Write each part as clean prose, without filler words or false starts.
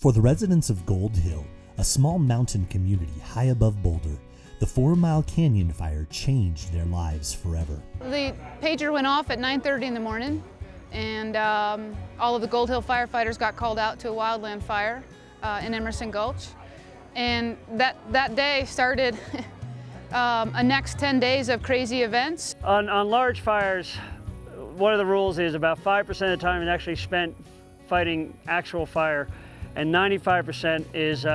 For the residents of Gold Hill, a small mountain community high above Boulder, the 4 Mile Canyon fire changed their lives forever. The pager went off at 9:30 in the morning, and all of the Gold Hill firefighters got called out to a wildland fire in Emerson Gulch. And that day started a next 10 days of crazy events. On large fires, one of the rules is about 5% of the time is actually spent fighting actual fire, and 95% is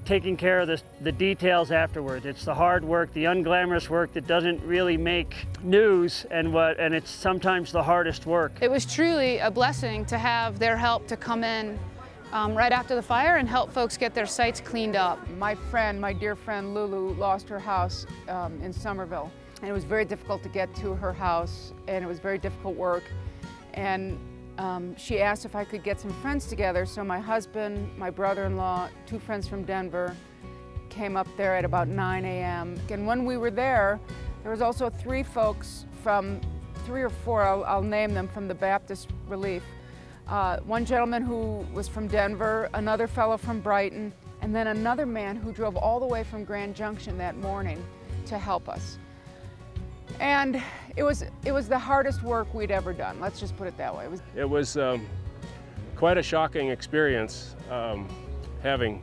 taking care of the details afterwards. It's the hard work, the unglamorous work that doesn't really make news, and it's sometimes the hardest work. It was truly a blessing to have their help to come in right after the fire and help folks get their sites cleaned up. My dear friend Lulu lost her house in Somerville, and it was very difficult to get to her house, and it was very difficult work. And she asked if I could get some friends together, so my husband, my brother-in-law, 2 friends from Denver came up there at about 9 a.m. And when we were there was also 3 folks from, 3 or 4, I'll name them, from the Baptist Relief. One gentleman who was from Denver, another fellow from Brighton, and then another man who drove all the way from Grand Junction that morning to help us. And it was the hardest work we'd ever done. Let's just put it that way. It was quite a shocking experience, having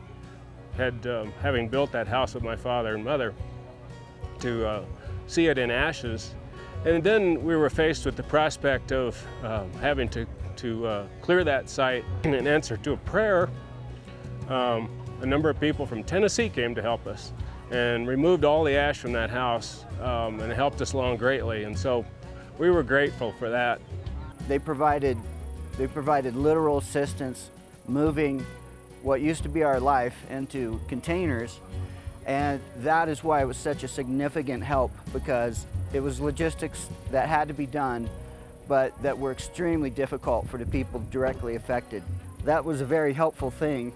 built that house with my father and mother, to see it in ashes. And then we were faced with the prospect of having to clear that site. And in answer to a prayer, a number of people from Tennessee came to help us and removed all the ash from that house, and it helped us along greatly. And so we were grateful for that. They provided literal assistance, moving what used to be our life into containers, and that is why it was such a significant help, because it was logistics that had to be done, but that were extremely difficult for the people directly affected. That was a very helpful thing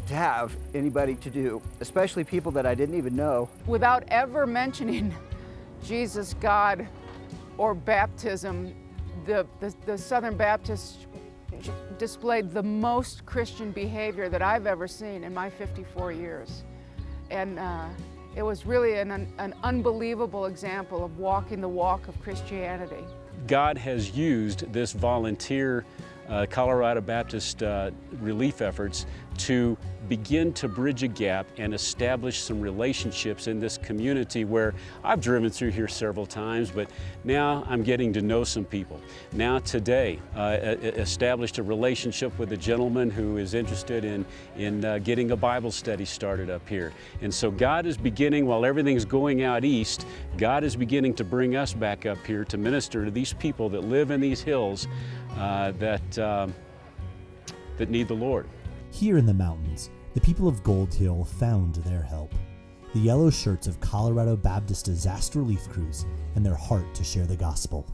to have anybody to do, especially people that I didn't even know. Without ever mentioning Jesus, God, or baptism, the Southern Baptists displayed the most Christian behavior that I've ever seen in my 54 years. And it was really an unbelievable example of walking the walk of Christianity. God has used this volunteer Colorado Baptist relief efforts to begin to bridge a gap and establish some relationships in this community where I've driven through here several times, but now I'm getting to know some people. Now today, established a relationship with a gentleman who is interested in getting a Bible study started up here. And so God is beginning, while everything's going out east, God is beginning to bring us back up here to minister to these people that live in these hills that need the Lord. Here in the mountains, the people of Gold Hill found their help. The yellow shirts of Colorado Baptist Disaster Relief Crews and their heart to share the gospel.